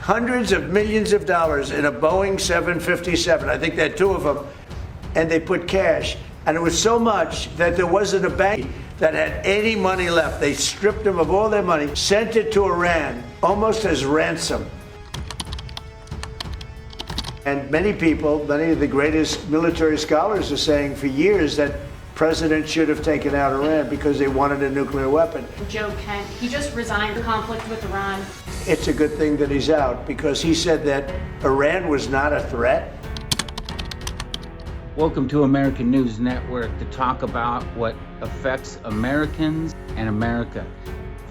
hundreds of millions of dollars in a Boeing 757. I think there are two of them. And they put cash. And it was so much that there wasn't a bank that had any money left. They stripped them of all their money, sent it to Iran, almost as ransom. And many people, many of the greatest military scholars are saying for years that president should have taken out Iran because they wanted a nuclear weapon. Joe Kent, he just resigned the conflict with Iran. It's a good thing that he's out because he said that Iran was not a threat. Welcome to American News Network to talk about what affects Americans and America.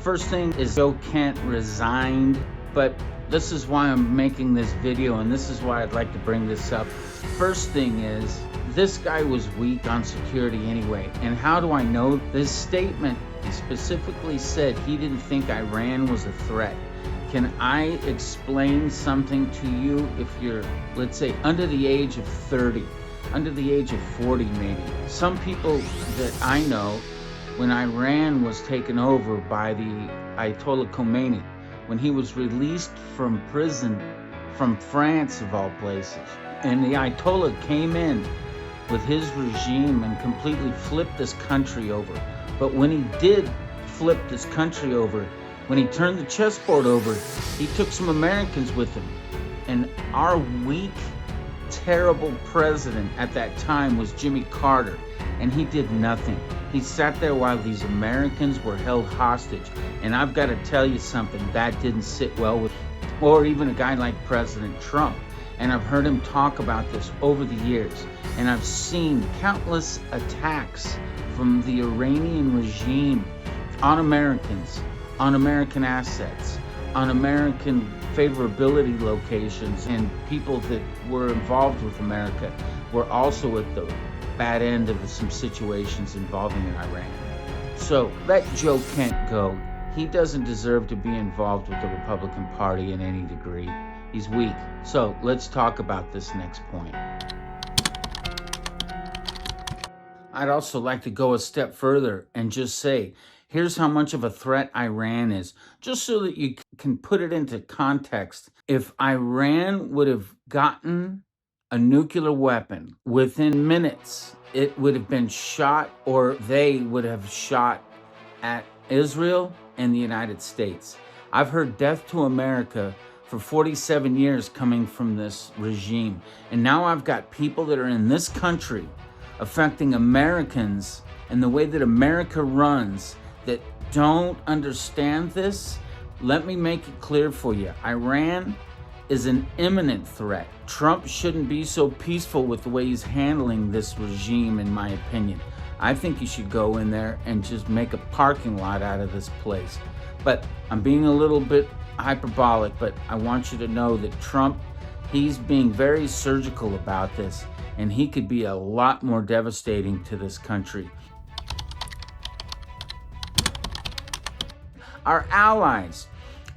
First thing is Joe Kent resigned, but this is why I'm making this video and this is why I'd like to bring this up. First thing is, this guy was weak on security anyway. And how do I know? This statement specifically said he didn't think Iran was a threat. Can I explain something to you if you're, let's say, under the age of 30? Under the age of 40 maybe. Some people that I know, when Iran was taken over by the Ayatollah Khomeini, when he was released from prison from France of all places, and the Ayatollah came in with his regime and completely flipped this country over. But when he did flip this country over, when he turned the chessboard over, he took some Americans with him. And our weak, terrible president at that time was Jimmy Carter, and he did nothing. He sat there while these Americans were held hostage. And I've got to tell you something, that didn't sit well with, or even a guy like President Trump. And I've heard him talk about this over the years. And I've seen countless attacks from the Iranian regime on Americans, on American assets, on American favorability locations, and people that were involved with America were also at the bad end of some situations involving Iran. So let Joe Kent go. He doesn't deserve to be involved with the Republican Party in any degree. He's weak. So let's talk about this next point. I'd also like to go a step further and just say, here's how much of a threat Iran is, just so that you can put it into context. If Iran would have gotten a nuclear weapon within minutes, it would have been shot, or they would have shot at Israel and the United States. I've heard death to America for 47 years coming from this regime. And now I've got people that are in this country affecting Americans and the way that America runs that don't understand this. Let me make it clear for you. Iran is an imminent threat. Trump shouldn't be so peaceful with the way he's handling this regime, in my opinion. I think he should go in there and just make a parking lot out of this place. But I'm being a little bit hyperbolic, but I want you to know that Trump, he's being very surgical about this, and he could be a lot more devastating to this country. Our allies,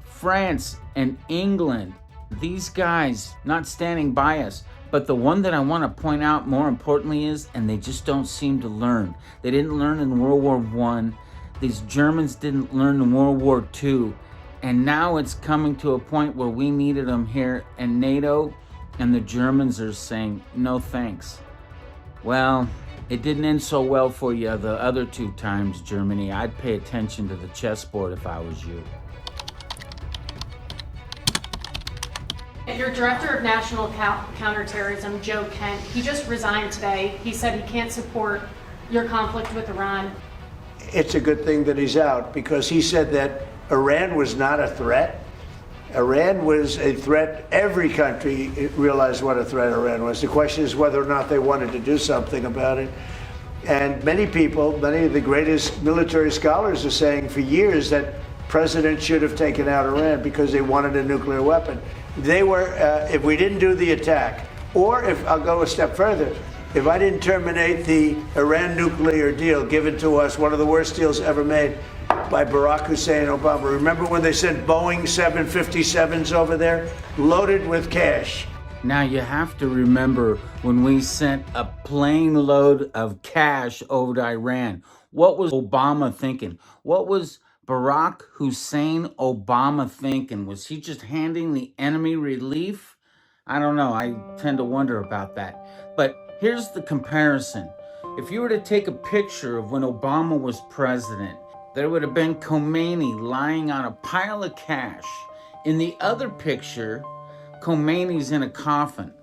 France and England, these guys not standing by us. But the one that I want to point out more importantly is, and they just don't seem to learn. They didn't learn in World War I. These Germans didn't learn in World War II. And now it's coming to a point where we needed them here in NATO, and the Germans are saying, no thanks. Well, it didn't end so well for you the other two times, Germany. I'd pay attention to the chessboard if I was you. Your director of national counterterrorism, Joe Kent, he just resigned today. He said he can't support your conflict with Iran. It's a good thing that he's out because he said that Iran was not a threat. Iran was a threat. Every country realized what a threat Iran was. The question is whether or not they wanted to do something about it. And many people, many of the greatest military scholars are saying for years that president should have taken out Iran because they wanted a nuclear weapon. They were, if we didn't do the attack, or if, I'll go a step further, if I didn't terminate the Iran nuclear deal given to us, one of the worst deals ever made by Barack Hussein Obama. Remember when they sent Boeing 757s over there, loaded with cash? Now you have to remember when we sent a plane load of cash over to Iran, what was Obama thinking? What was Barack Hussein Obama thinking? Was he just handing the enemy relief? I don't know. I tend to wonder about that. But here's the comparison. If you were to take a picture of when Obama was president, there would have been Khomeini lying on a pile of cash. In the other picture, Khomeini's in a coffin.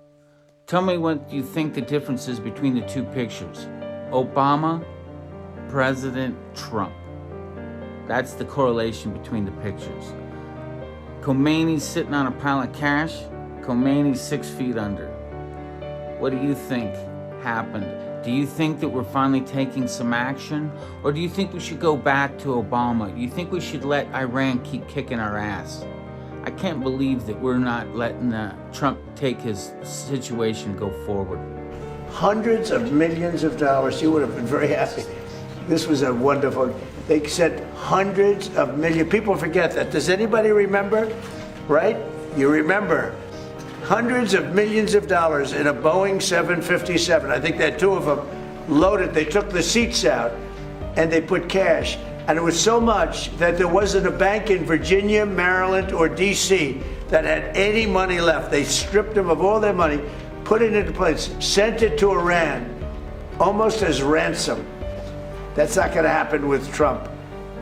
Tell me what you think the difference is between the two pictures. Obama, President Trump. That's the correlation between the pictures. Khomeini's sitting on a pile of cash. Khomeini's 6 feet under. What do you think happened? Do you think that we're finally taking some action? Or do you think we should go back to Obama? Do you think we should let Iran keep kicking our ass? I can't believe that we're not letting Trump take his situation go forward. Hundreds of millions of dollars. You would have been very happy. This was a wonderful. They said hundreds of millions. People forget that. Does anybody remember? Right? You remember. Hundreds of millions of dollars in a Boeing 757. I think they had two of them loaded. They took the seats out and they put cash. And it was so much that there wasn't a bank in Virginia, Maryland, or D.C. that had any money left. They stripped them of all their money, put it into place, sent it to Iran, almost as ransom. That's not going to happen with Trump.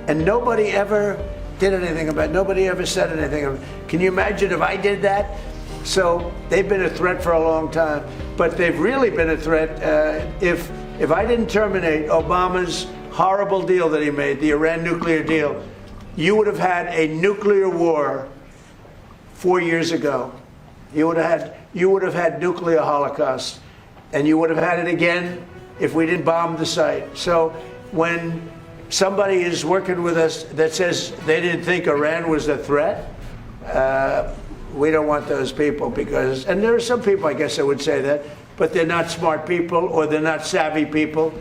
And nobody ever did anything about it. Nobody ever said anything. Can you imagine if I did that? So they've been a threat for a long time. But they've really been a threat. If I didn't terminate Obama's horrible deal that he made, the Iran nuclear deal, you would have had a nuclear war 4 years ago. You would have had nuclear holocaust, and you would have had it again if we didn't bomb the site. So when somebody is working with us that says they didn't think Iran was a threat, we don't want those people because, and there are some people I guess that would say that, but they're not smart people or they're not savvy people.